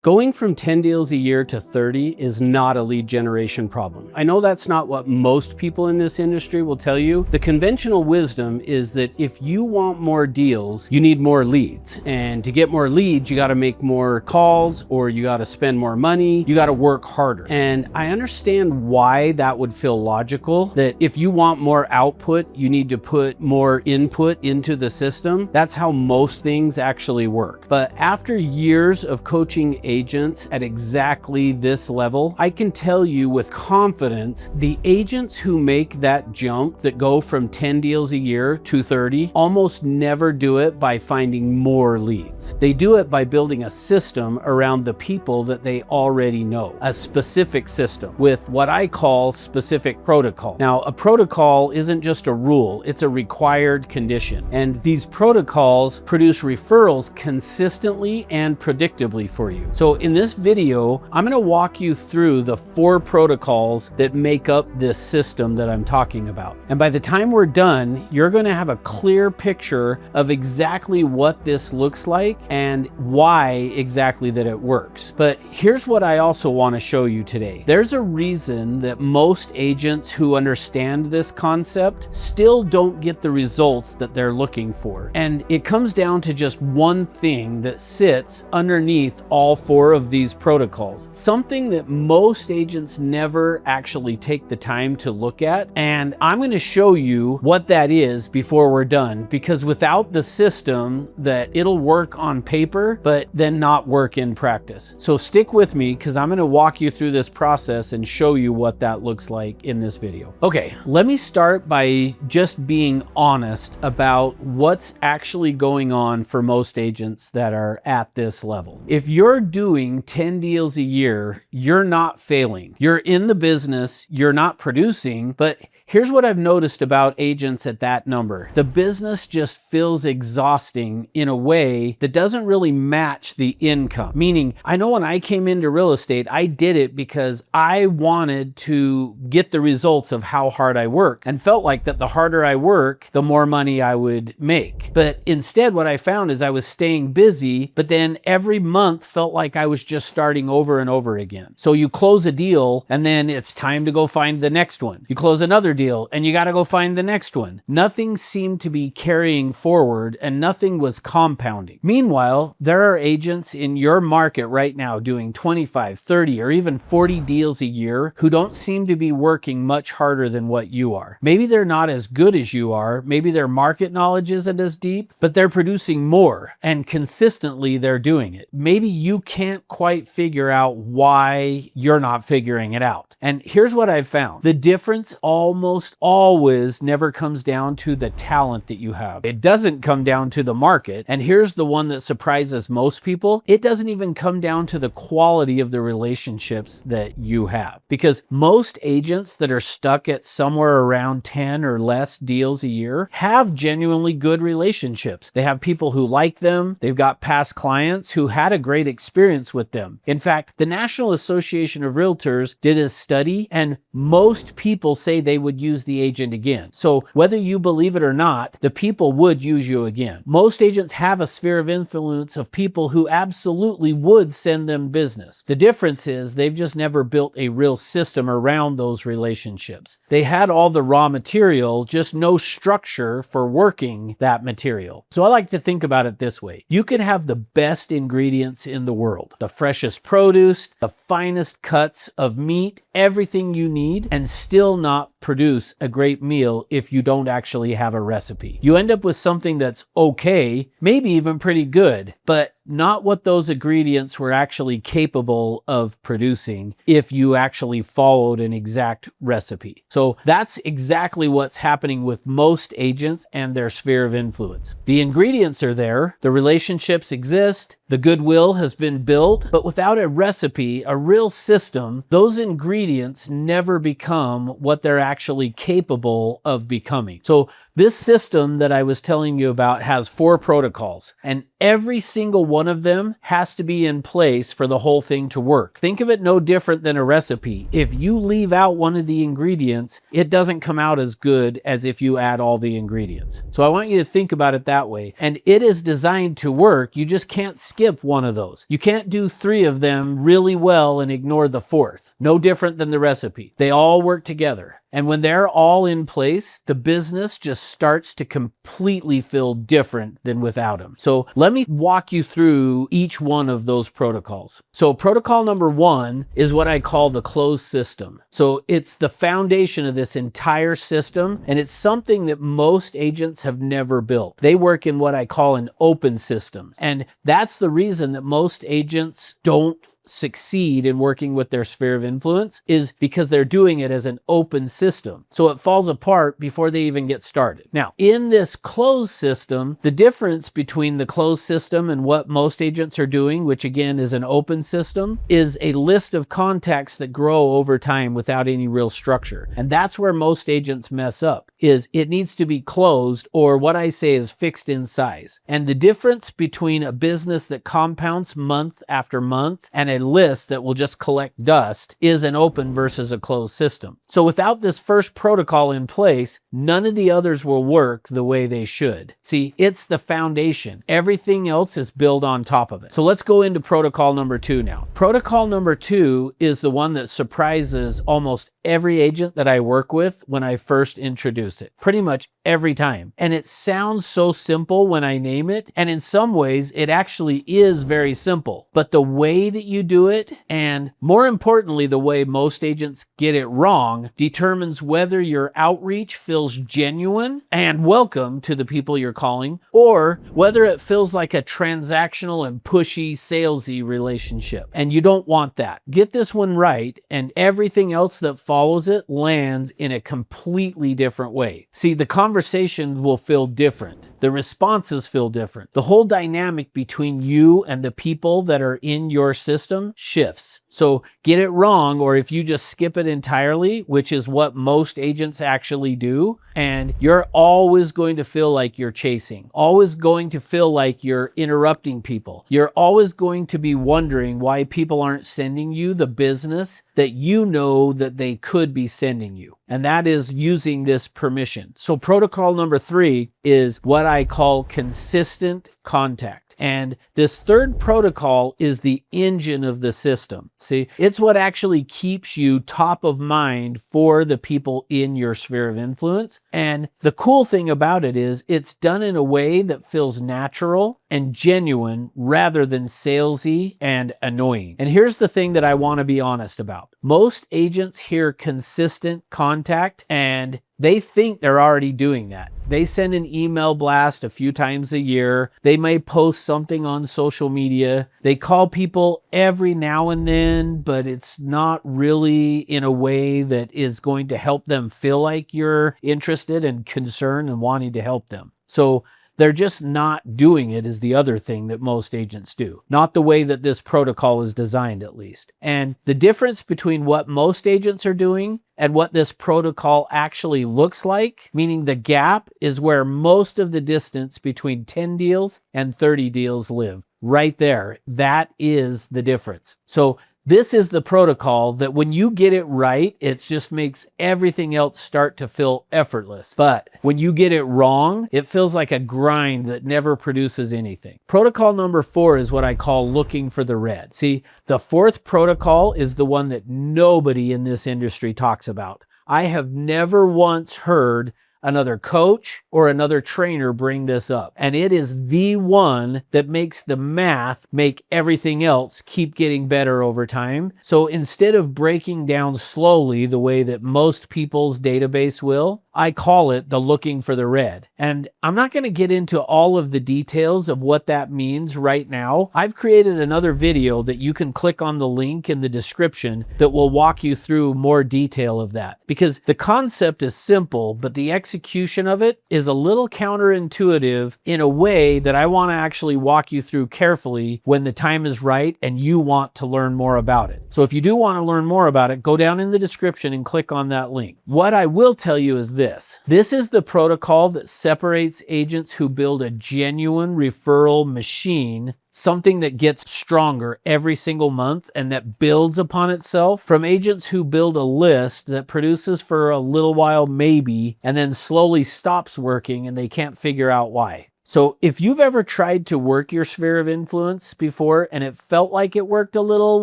Going from 10 deals a year to 30 is not a lead generation problem. I know that's not what most people in this industry will tell you. The conventional wisdom is that if you want more deals, you need more leads. And to get more leads, you got to make more calls, or you got to spend more money, you got to work harder. And I understand why that would feel logical, that if you want more output, you need to put more input into the system. That's how most things actually work. But after years of coaching agents at exactly this level, I can tell you with confidence, the agents who make that jump that go from 10 deals a year to 30 almost never do it by finding more leads. They do it by building a system around the people that they already know, a specific system with what I call specific protocol. Now, a protocol isn't just a rule, it's a required condition. And these protocols produce referrals consistently and predictably for you. So in this video, I'm going to walk you through the 4 protocols that make up this system that I'm talking about. And by the time we're done, you're going to have a clear picture of exactly what this looks like and why exactly that it works. But here's what I also want to show you today. There's a reason that most agents who understand this concept still don't get the results that they're looking for. And it comes down to just one thing that sits underneath all 4 of these protocols. Something that most agents never actually take the time to look at. And I'm going to show you what that is before we're done, because without the system, that it'll work on paper, but then not work in practice. So stick with me, because I'm going to walk you through this process and show you what that looks like in this video. Okay, let me start by just being honest about what's actually going on for most agents that are at this level. If you're doing 10 deals a year, you're not failing. You're in the business, you're not producing, but here's what I've noticed about agents at that number. The business just feels exhausting in a way that doesn't really match the income. Meaning, I know when I came into real estate, I did it because I wanted to get the results of how hard I work, and felt like that the harder I work, the more money I would make. But instead, what I found is I was staying busy, but then every month felt like I was just starting over and over again. So you close a deal, and then it's time to go find the next one. You close another deal, and you got to go find the next one. Nothing seemed to be carrying forward, and nothing was compounding. Meanwhile, there are agents in your market right now doing 25, 30, or even 40 deals a year who don't seem to be working much harder than what you are. Maybe they're not as good as you are. Maybe their market knowledge isn't as deep, but they're producing more, and consistently they're doing it. Maybe you can't quite figure out why you're not figuring it out. And here's what I've found. The difference almost always never comes down to the talent that you have. It doesn't come down to the market. And here's the one that surprises most people. It doesn't even come down to the quality of the relationships that you have. Because most agents that are stuck at somewhere around 10 or less deals a year have genuinely good relationships. They have people who like them. They've got past clients who had a great experience with them. In fact, the National Association of Realtors did a study, and most people say they would use the agent again. So whether you believe it or not, the people would use you again. Most agents have a sphere of influence of people who absolutely would send them business. The difference is they've just never built a real system around those relationships. They had all the raw material, just no structure for working that material. So I like to think about it this way. You could have the best ingredients in the world, the freshest produce, the finest cuts of meat, everything you need, and still not produce a great meal if you don't actually have a recipe. You end up with something that's okay, maybe even pretty good, but not what those ingredients were actually capable of producing if you actually followed an exact recipe. So that's exactly what's happening with most agents and their sphere of influence. The ingredients are there, the relationships exist, the goodwill has been built, but without a recipe, a real system, those ingredients never become what they're actually capable of becoming. So this system that I was telling you about has 4 protocols, and every single one of them has to be in place for the whole thing to work. Think of it no different than a recipe. If you leave out one of the ingredients, it doesn't come out as good as if you add all the ingredients. So I want you to think about it that way. And it is designed to work. You just can't skip one of those. You can't do 3 of them really well and ignore the 4th. No different than the recipe. They all work together. And when they're all in place, the business just starts to completely feel different than without them. So let me walk you through each one of those protocols. So protocol number 1 is what I call the closed system. So it's the foundation of this entire system, and it's something that most agents have never built. They work in what I call an open system. And that's the reason that most agents don't succeed in working with their sphere of influence, is because they're doing it as an open system. So it falls apart before they even get started. Now, in this closed system, the difference between the closed system and what most agents are doing, which again is an open system, is a list of contacts that grow over time without any real structure. And that's where most agents mess up, is it needs to be closed, or what I say is fixed in size. And the difference between a business that compounds month after month and a list that will just collect dust is an open versus a closed system. So without this first protocol in place, none of the others will work the way they should. See, it's the foundation. Everything else is built on top of it. So let's go into protocol number 2 now. Protocol number 2 is the one that surprises almost every agent that I work with when I first introduce it. Pretty much every time. And it sounds so simple when I name it, and in some ways it actually is very simple. But the way that you do it, and more importantly, the way most agents get it wrong, determines whether your outreach feels genuine and welcome to the people you're calling, or whether it feels like a transactional and pushy, salesy relationship. And you don't want that. Get this one right, and everything else that follows it lands in a completely different way. See, the conversation will feel different. The responses feel different. The whole dynamic between you and the people that are in your system shifts. So get it wrong, or if you just skip it entirely, which is what most agents actually do, and you're always going to feel like you're chasing, always going to feel like you're interrupting people. You're always going to be wondering why people aren't sending you the business that you know that they could be sending you. And that is using this permission. So protocol number 3 is what I call consistent contact. And this third protocol is the engine of the system. See, it's what actually keeps you top of mind for the people in your sphere of influence. And the cool thing about it is it's done in a way that feels natural and genuine rather than salesy and annoying. And here's the thing that I want to be honest about. Most agents hear consistent contact and they think they're already doing that. They send an email blast a few times a year. They may post something on social media. They call people every now and then, but it's not really in a way that is going to help them feel like you're interested and concerned and wanting to help them. So they're just not doing it is the other thing that most agents do. Not the way that this protocol is designed, at least. And the difference between what most agents are doing and what this protocol actually looks like, meaning the gap, is where most of the distance between 10 deals and 30 deals live. Right there. That is the difference. So this is the protocol that when you get it right, it just makes everything else start to feel effortless. But when you get it wrong, it feels like a grind that never produces anything. Protocol number 4 is what I call looking for the red. See, the 4th protocol is the one that nobody in this industry talks about. I have never once heard another coach or another trainer bring this up. And it is the one that makes the math make everything else keep getting better over time. So instead of breaking down slowly the way that most people's database will, I call it the looking for the red. And I'm not going to get into all of the details of what that means right now. I've created another video that you can click on the link in the description that will walk you through more detail of that. Because the concept is simple, but the execution execution of it is a little counterintuitive in a way that I want to actually walk you through carefully when the time is right and you want to learn more about it. So if you do want to learn more about it, go down in the description and click on that link. What I will tell you is this. This is the protocol that separates agents who build a genuine referral machine, something that gets stronger every single month and that builds upon itself, from agents who build a list that produces for a little while maybe and then slowly stops working and they can't figure out why. So if you've ever tried to work your sphere of influence before and it felt like it worked a little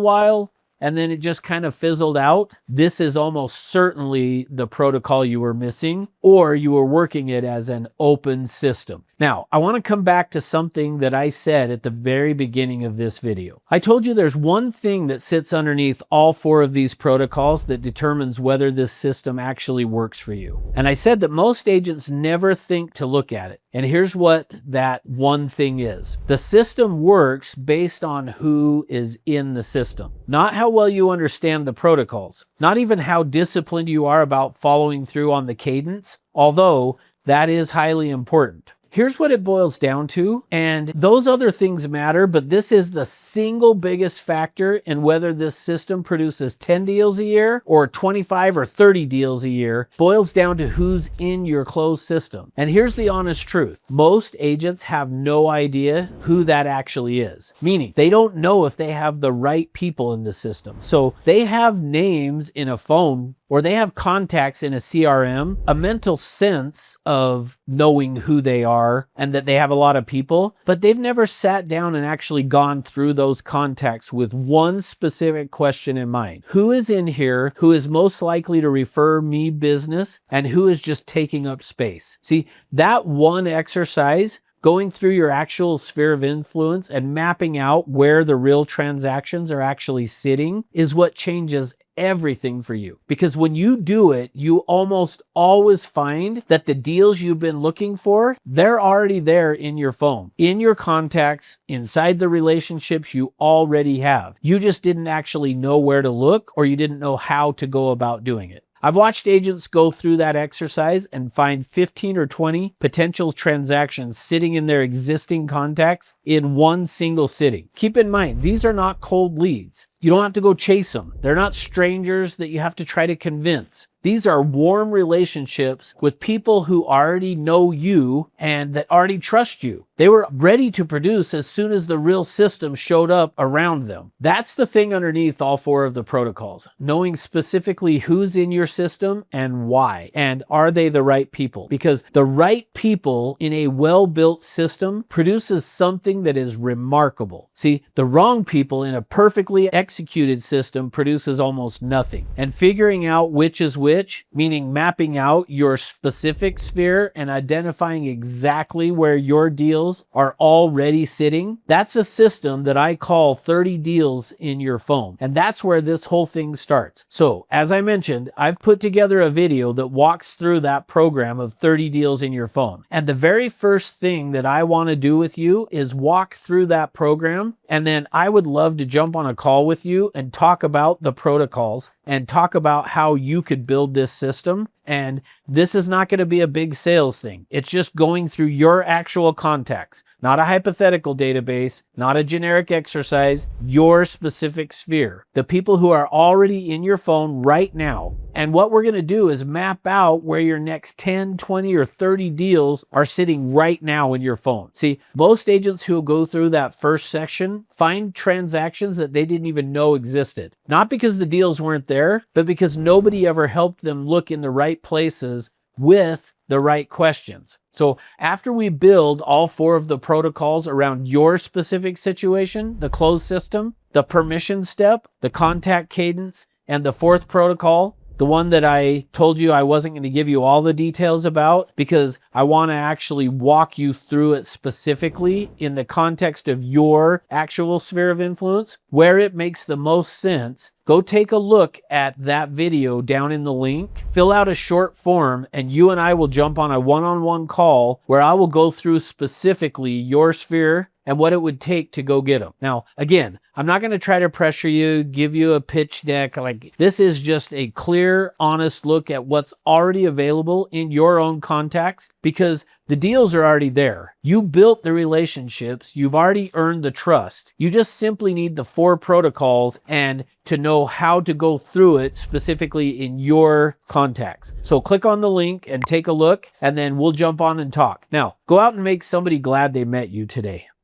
while and then it just kind of fizzled out, this is almost certainly the protocol you were missing, or you were working it as an open system. Now, I want to come back to something that I said at the very beginning of this video. I told you there's one thing that sits underneath all 4 of these protocols that determines whether this system actually works for you. And I said that most agents never think to look at it. And here's what that one thing is. The system works based on who is in the system, not how well you understand the protocols, not even how disciplined you are about following through on the cadence, although that is highly important. Here's what it boils down to, and those other things matter, but this is the single biggest factor in whether this system produces 10 deals a year or 25 or 30 deals a year. Boils down to who's in your closed system. And here's the honest truth. Most agents have no idea who that actually is, meaning they don't know if they have the right people in the system. So they have names in a phone or they have contacts in a CRM, a mental sense of knowing who they are and that they have a lot of people, but they've never sat down and actually gone through those contacts with one specific question in mind. Who is in here who is most likely to refer me business and who is just taking up space? See, that one exercise, going through your actual sphere of influence and mapping out where the real transactions are actually sitting, is what changes everything for you. Because when you do it, you almost always find that the deals you've been looking for, they're already there in your phone, in your contacts, inside the relationships you already have. You just didn't actually know where to look, or you didn't know how to go about doing it. I've watched agents go through that exercise and find 15 or 20 potential transactions sitting in their existing contacts in one single sitting. Keep in mind, these are not cold leads. You don't have to go chase them. They're not strangers that you have to try to convince. These are warm relationships with people who already know you and that already trust you. They were ready to produce as soon as the real system showed up around them. That's the thing underneath all 4 of the protocols. Knowing specifically who's in your system and why, and are they the right people? Because the right people in a well-built system produces something that is remarkable. See, the wrong people in a perfectly executed system produces almost nothing. And figuring out which is which, meaning mapping out your specific sphere and identifying exactly where your deals are already sitting, that's a system that I call 30 deals in your phone. And that's where this whole thing starts. So as I mentioned, I've put together a video that walks through that program of 30 deals in your phone. And the very first thing that I want to do with you is walk through that program. And then I would love to jump on a call with you and talk about the protocols and talk about how you could build this system. And this is not going to be a big sales thing. It's just going through your actual contacts, not a hypothetical database, not a generic exercise, your specific sphere, the people who are already in your phone right now. And what we're going to do is map out where your next 10, 20, or 30 deals are sitting right now in your phone. See, most agents who go through that first section find transactions that they didn't even know existed. Not because the deals weren't there, but because nobody ever helped them look in the right places with the right questions. So after we build all 4 of the protocols around your specific situation, the closed system, the permission step, the contact cadence, and the 4th protocol, the one that I told you I wasn't going to give you all the details about because I want to actually walk you through it specifically in the context of your actual sphere of influence, where it makes the most sense. Go take a look at that video down in the link, fill out a short form, and you and I will jump on a one-on-one call where I will go through specifically your sphere and what it would take to go get them. Now, again, I'm not going to try to pressure you, give you a pitch deck. Like, this is just a clear, honest look at what's already available in your own contacts, because the deals are already there. You built the relationships. You've already earned the trust. You just simply need the 4 protocols and to know how to go through it specifically in your contacts. So click on the link and take a look, and then we'll jump on and talk. Now, go out and make somebody glad they met you today.